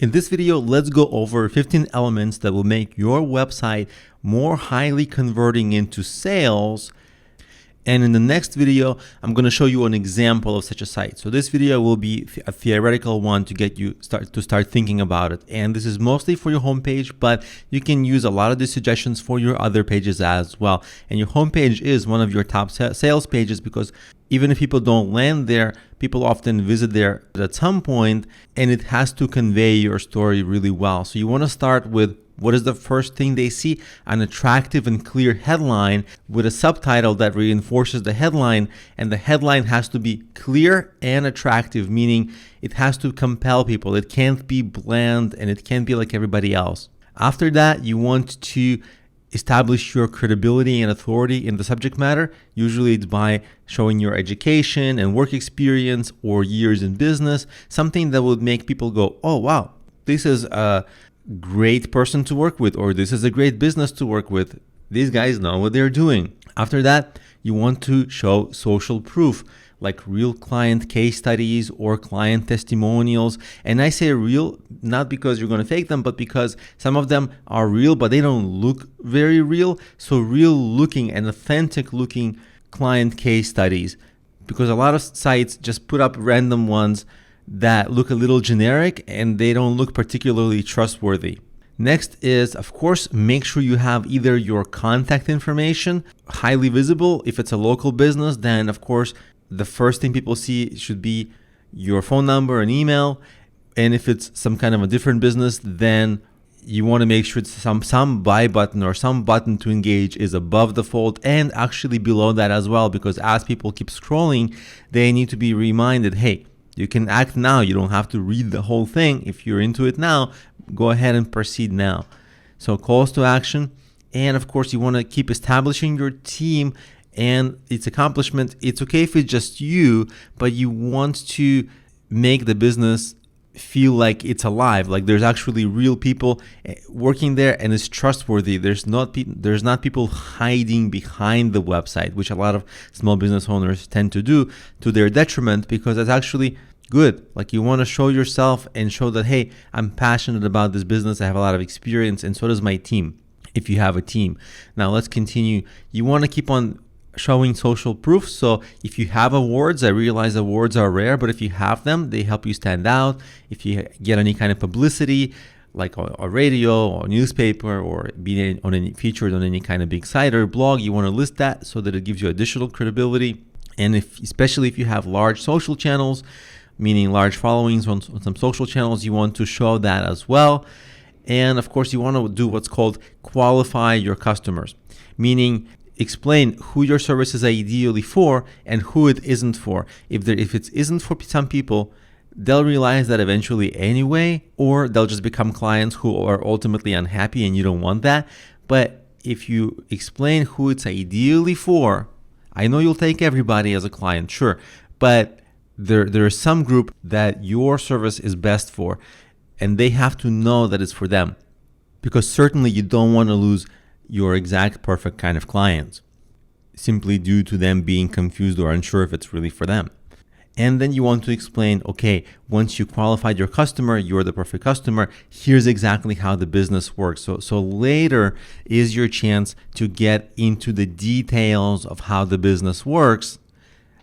In this video, let's go over 15 elements that will make your website more highly converting into sales. And in the next video, I'm going to show you an example of such a site. So this video will be a theoretical one to get you start thinking about it. And this is mostly for your homepage, but you can use a lot of these suggestions for your other pages as well. And your homepage is one of your top sales pages because even if people don't land there, people often visit there at some point, and it has to convey your story really well. So you want to start with what is the first thing they see? An attractive and clear headline with a subtitle that reinforces the headline, and the headline has to be clear and attractive, meaning it has to compel people. It can't be bland and it can't be like everybody else. After that, you want to establish your credibility and authority in the subject matter. Usually it's by showing your education and work experience or years in business, something that would make people go, oh, wow, this is a great person to work with, or this is a great business to work with. These guys know what they're doing. After that, you want to show social proof, like real client case studies or client testimonials. And I say real, not because you're going to fake them, but because some of them are real, but they don't look very real. So real looking and authentic looking client case studies, because a lot of sites just put up random ones that look a little generic and they don't look particularly trustworthy. Next is, of course, make sure you have either your contact information highly visible. If it's a local business, then of course, the first thing people see should be your phone number and email. And if it's some kind of a different business, then you want to make sure some buy button or some button to engage is above the fold and actually below that as well, because as people keep scrolling, they need to be reminded, hey, you can act now. You don't have to read the whole thing. If you're into it now, go ahead and proceed now. So calls to action. And of course, you want to keep establishing your team and its accomplishment. It's okay if it's just you, but you want to make the business feel like it's alive, like there's actually real people working there and it's trustworthy. There's not people hiding behind the website, which a lot of small business owners tend to do to their detriment, because that's actually good. Like you want to show yourself and show that, hey, I'm passionate about this business. I have a lot of experience, and so does my team, if you have a team. Now let's continue. You want to keep on showing social proof. So if you have awards, I realize awards are rare, but if you have them, they help you stand out. If you get any kind of publicity, like a radio or newspaper, or being featured on any kind of big site or blog, you want to list that so that it gives you additional credibility. And especially if you have large social channels, meaning large followings on some social channels, you want to show that as well. And of course, you want to do what's called qualify your customers, meaning explain who your service is ideally for and who it isn't for. If it isn't for some people, they'll realize that eventually anyway, or they'll just become clients who are ultimately unhappy, and you don't want that. But if you explain who it's ideally for, I know you'll take everybody as a client, sure, but there is some group that your service is best for, and they have to know that it's for them, because certainly you don't want to lose your exact perfect kind of clients simply due to them being confused or unsure if it's really for them. And then you want to explain, okay, once you qualified your customer, you're the perfect customer, here's exactly how the business works. So later is your chance to get into the details of how the business works,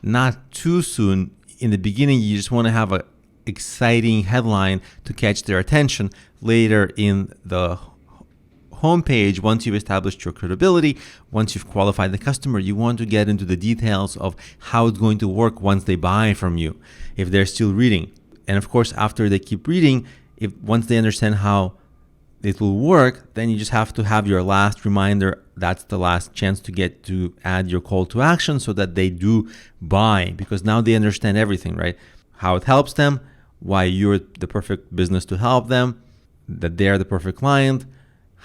not too soon. In the beginning, you just want to have an exciting headline to catch their attention. Later in the homepage, once you've established your credibility, once you've qualified the customer, you want to get into the details of how it's going to work once they buy from you, if they're still reading. And of course, after they keep reading, once they understand how it will work, then you just have to have your last reminder. That's the last chance to get to add your call to action so that they do buy, because now they understand everything, right? How it helps them, why you're the perfect business to help them, that they're the perfect client,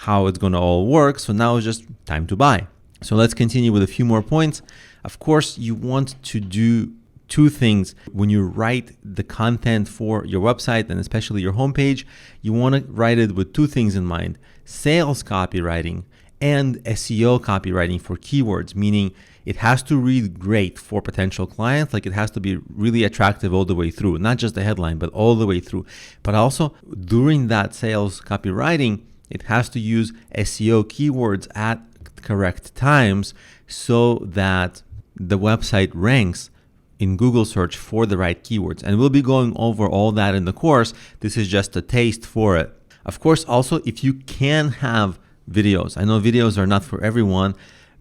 how it's going to all work. So now it's just time to buy. So let's continue with a few more points. Of course, you want to do two things when you write the content for your website and especially your homepage. You want to write it with two things in mind: sales copywriting and SEO copywriting for keywords, meaning it has to read great for potential clients. Like, it has to be really attractive all the way through, not just the headline, but all the way through. But also during that sales copywriting, it has to use SEO keywords at correct times so that the website ranks in Google search for the right keywords. And we'll be going over all that in the course. This is just a taste for it. Of course, also, if you can have videos, I know videos are not for everyone,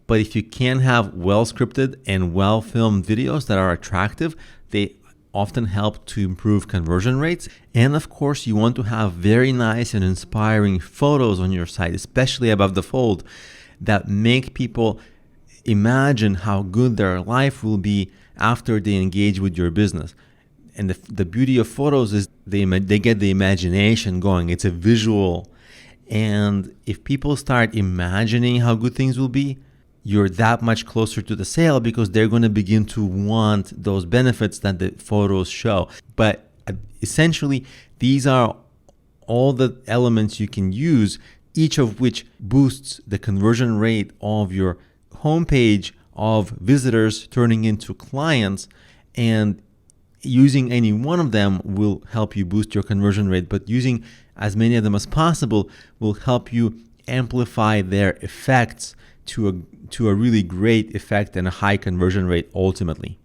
but if you can have well-scripted and well-filmed videos that are attractive, they often help to improve conversion rates. And of course, you want to have very nice and inspiring photos on your site, especially above the fold, that make people imagine how good their life will be after they engage with your business. And the beauty of photos is they get the imagination going. It's a visual. And if people start imagining how good things will be, you're that much closer to the sale, because they're going to begin to want those benefits that the photos show. But essentially, these are all the elements you can use, each of which boosts the conversion rate of your homepage, of visitors turning into clients. And using any one of them will help you boost your conversion rate, but using as many of them as possible will help you amplify their effects to a really great effect and a high conversion rate ultimately.